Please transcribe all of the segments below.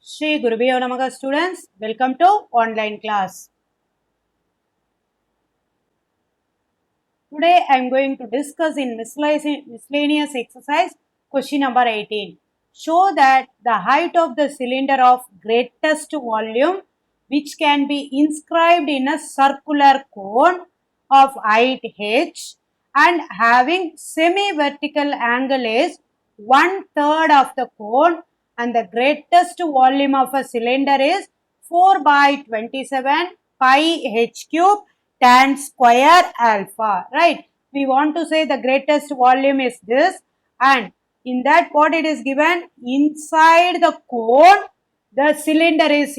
Shri Gurubhyo Namaha students, welcome to online class. Today I am going to discuss in miscellaneous exercise question number 18. Show that the height of the cylinder of greatest volume which can be inscribed in a circular cone of height h and having semi-vertical angle is 1/3 of the cone and the greatest volume of a cylinder is 4 by 27 pi h cube tan square alpha, right? We want to say the greatest volume is this, and in that what it is given, inside the cone the cylinder is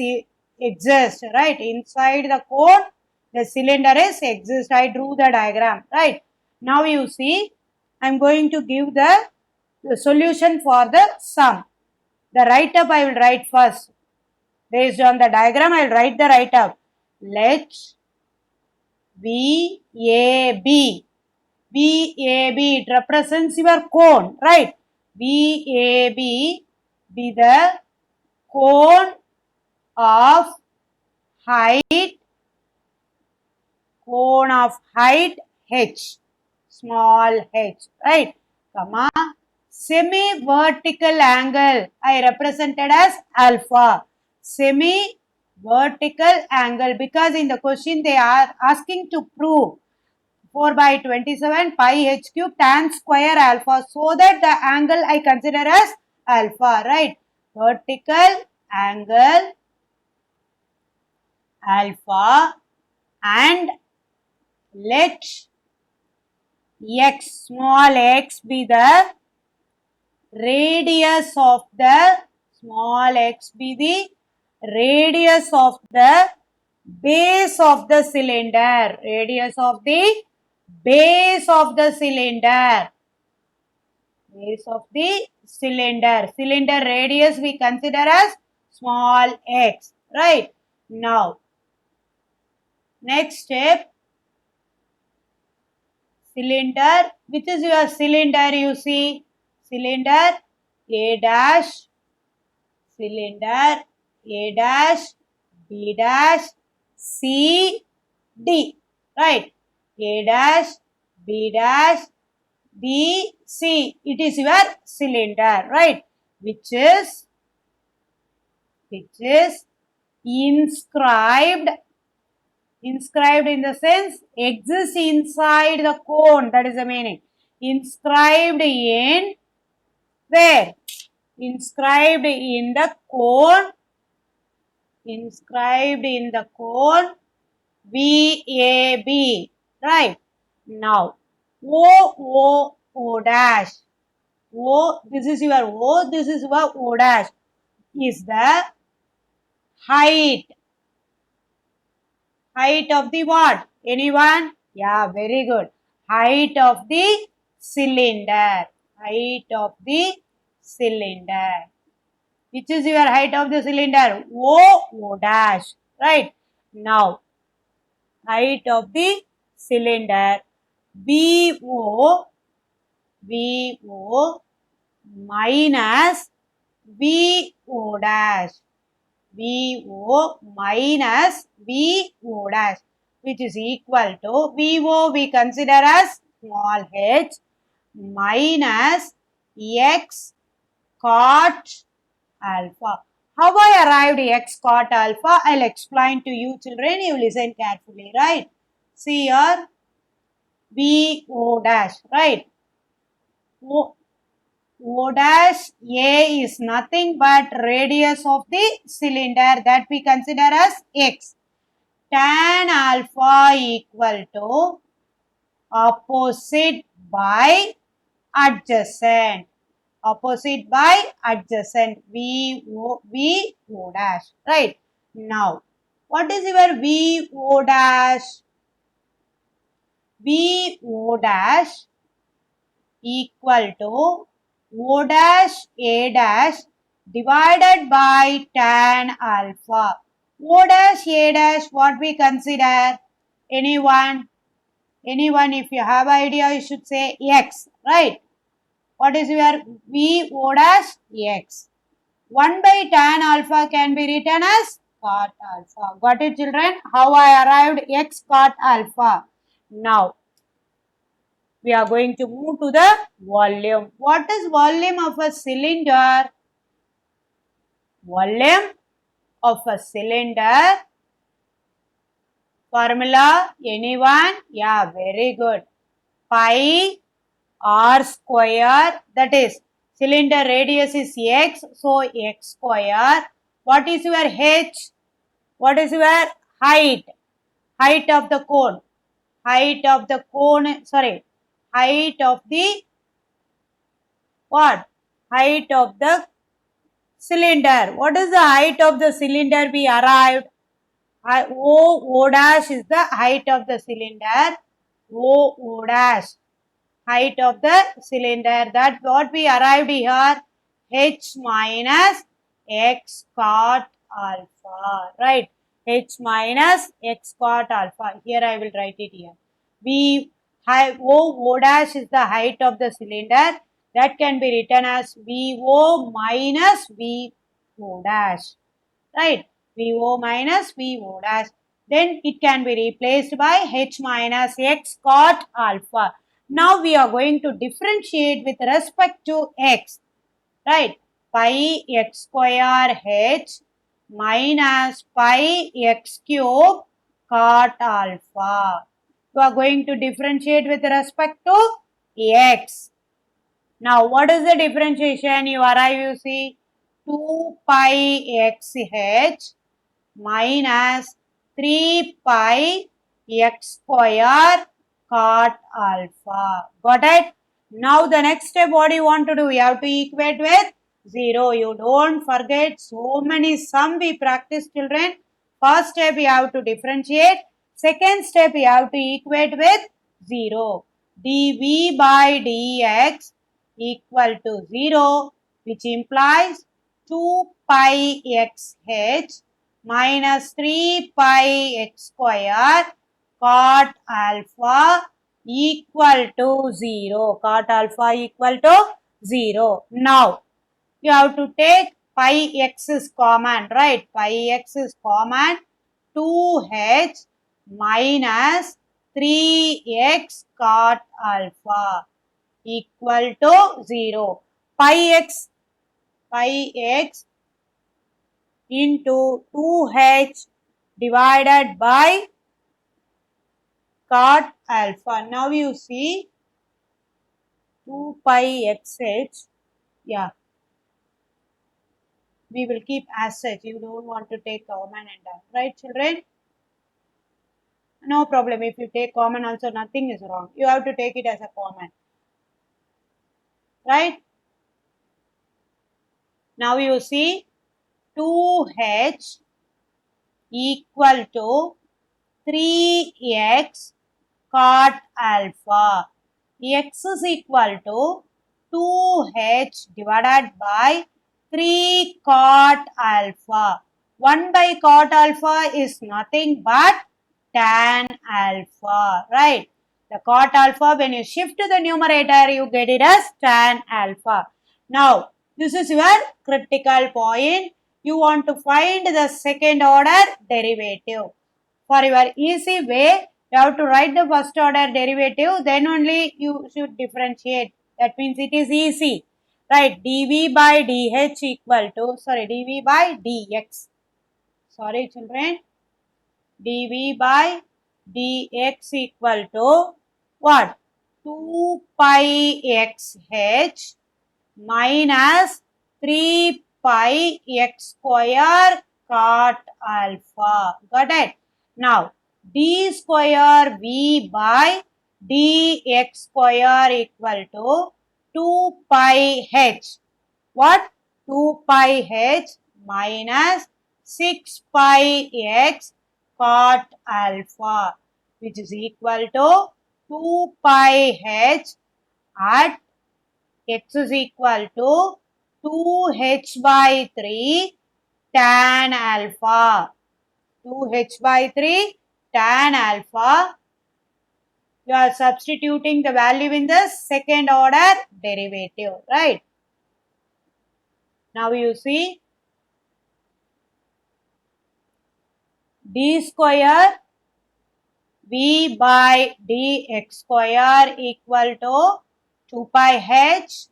exist, right? Inside the cone the cylinder is exist. I drew the diagram, right? Now you see, I am going to give the solution for the sum. The write up I will write first. Based on the diagram I will write the write up. Let VAB. VAB, it represents your cone, right? VAB be the cone of height h, small h, right? Comma, semi vertical angle I represented as alpha. Semi vertical angle, because in the question they are asking to prove 4 by 27 pi h cube tan square alpha, so that the angle I consider as alpha, right? Vertical angle alpha, and let x, small x, be the radius of the radius of the base of the cylinder. Radius of the base of the cylinder. Base of the cylinder. Cylinder radius we consider as small x, right? Now, next step, cylinder. Which is your cylinder? You see, cylinder A dash, cylinder A dash, B dash, C, D, right? A dash, B dash, B, C. It is your cylinder, right? Which is inscribed in the sense exists inside the cone. That is the meaning. Inscribed in where? Inscribed in the cone. Inscribed in the cone VAB, right? Now, O dash. O, this is your O, this is your O dash, is the height of the what? Anyone? Yeah, very good. Height of the cylinder. Height of the cylinder. Which is your height of the cylinder? O dash, right? Now, height of the cylinder VO minus VO dash. VO minus VO dash, which is equal to VO we consider as small h minus x cot alpha. How I arrived x cot alpha? I'll explain to you children. You listen carefully, right? See here, VO dash, right? O dash A is nothing but radius of the cylinder, that we consider as x. Tan alpha equal to opposite by adjacent. Opposite by adjacent. VO dash. Right. Now, what is your VO dash? VO dash equal to O dash A dash divided by tan alpha. O dash A dash, what we consider? Anyone? If you have idea, you should say x, right? What is your V O dash? X. 1 by tan alpha can be written as cot alpha. Got it, children? How I arrived x cot alpha. Now, we are going to move to the volume. What is volume of a cylinder? Volume of a cylinder. Formula, anyone? Yeah, very good. Pi r square, that is cylinder radius is x, so x square. What is your h? What is your height? Height of the cone. Height of the cone, sorry, height of the what? Height of the cylinder. What is the height of the cylinder we arrived? O dash is the height of the cylinder. O dash. Height of the cylinder. That what we arrived here. H minus x cot alpha. Right. H minus x cot alpha. Here I will write it here. O dash is the height of the cylinder. That can be written as VO minus VO dash. Right. VO minus VO dash. Then it can be replaced by H minus X cot alpha. Now we are going to differentiate with respect to X. Right. Pi X square H minus pi X cube cot alpha. You are going to differentiate with respect to X. Now, what is the differentiation? You arrive, you see, 2 pi xh minus 3 pi x square cot alpha. Got it? Now, the next step, what do you want to do? You have to equate with 0. You don't forget, so many sum we practice, children. First step, you have to differentiate. Second step, you have to equate with 0. dv by dx equal to 0, which implies 2 pi xh minus 3 pi x square cot alpha equal to 0. Cot alpha equal to 0. Now, you have to take pi x is common, right? Pi x is common. 2h minus 3x cot alpha equal to 0. Pi x into 2h divided by cot alpha. Now you see 2 pi xh, yeah, we will keep as such. You don't want to take common and all, right, children? No problem. If you take common also, nothing is wrong. You have to take it as a common, right? Now you see 2h equal to 3x cot alpha. X is equal to 2h divided by 3 cot alpha. 1 by cot alpha is nothing but tan alpha, right? The cot alpha, when you shift to the numerator, you get it as tan alpha. Now, this is your critical point. You want to find the second order derivative. For your easy way, you have to write the first order derivative, then only you should differentiate. That means it is easy. Right, dv by dh equal to, dv by dx. Sorry children, dv by dx equal to what? 2 pi xh minus 3 pi x square cot alpha. Got it? Now, d square v by dx square equal to 2 pi h. What? 2 pi h minus 6 pi x cot alpha, which is equal to 2 pi h at x is equal to 2h by 3 tan alpha. 2h by 3 tan alpha. You are substituting the value in the second order derivative, right? Now you see d square v by dx square equal to 2 pi h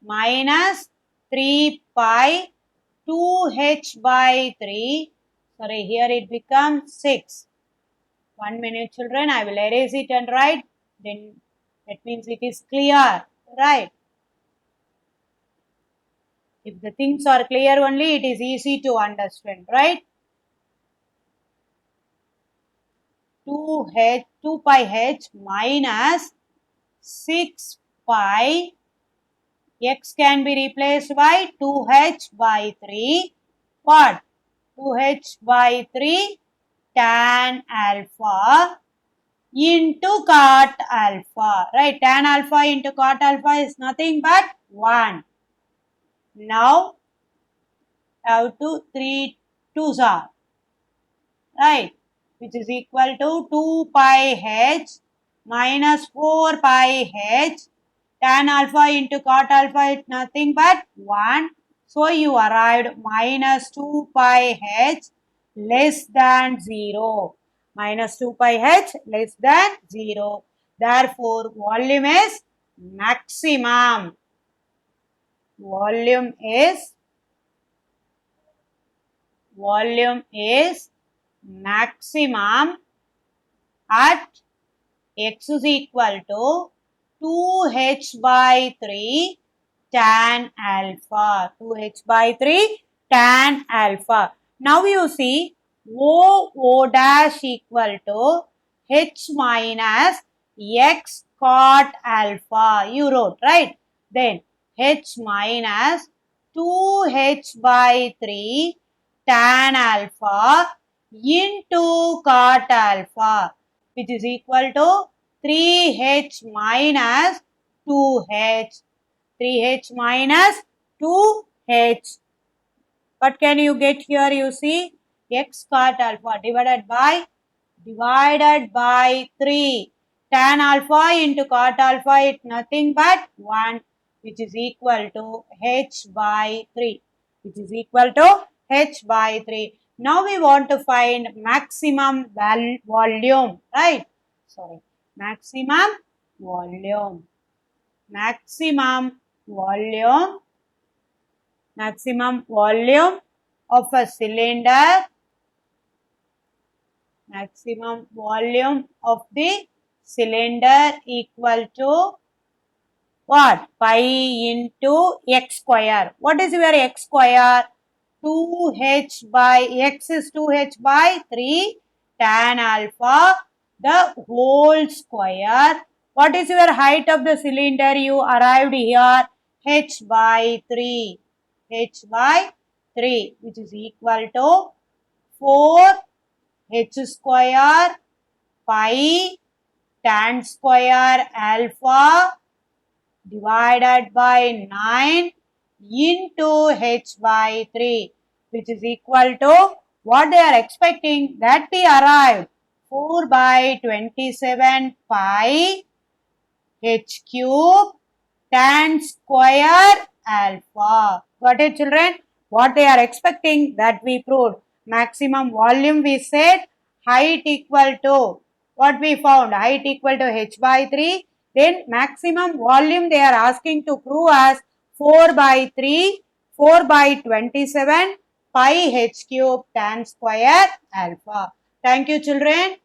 minus 3 pi 2h by 3. Sorry, here it becomes 6. 1 minute children, I will erase it and write. Then that means it is clear, right? If the things are clear only, it is easy to understand, right? 2 pi h minus 6 pi, x can be replaced by 2h by 3. What? 2h by 3 tan alpha into cot alpha, right? Tan alpha into cot alpha is nothing but 1. Now, have to 3 2s are, right? Which is equal to 2 pi h minus 4 pi h. Tan alpha into cot alpha is nothing but 1. So, you arrived minus 2 pi h less than 0. Minus 2 pi h less than 0. Therefore, volume is maximum. Volume is maximum at x is equal to 2h by 3 tan alpha. 2h by 3 tan alpha. Now you see O dash equal to h minus x cot alpha. You wrote, right? Then h minus 2h by 3 tan alpha into cot alpha, which is equal to 3h minus 2h. 3h minus 2h. What can you get here? You see x cot alpha divided by 3. Tan alpha into cot alpha is nothing but 1, which is equal to h by 3. Which is equal to h by 3. Now we want to find maximum volume, right? Sorry, maximum volume. Maximum volume of a cylinder, maximum volume of the cylinder equal to what? Pi into x square. What is your x square? 2h by x is 2h by 3 tan alpha the whole square. What is your height of the cylinder? You arrived here h by 3. H by 3, which is equal to 4 h square pi tan square alpha divided by 9 into h by 3, which is equal to what they are expecting, that we arrived 4 by 27 pi h cube tan square alpha. Got it, children? What they are expecting, that we proved. Maximum volume we said, height equal to, what we found, height equal to h by 3. Then maximum volume they are asking to prove as 4 by 3, 4 by 27 pi h cube tan square alpha. Thank you, children.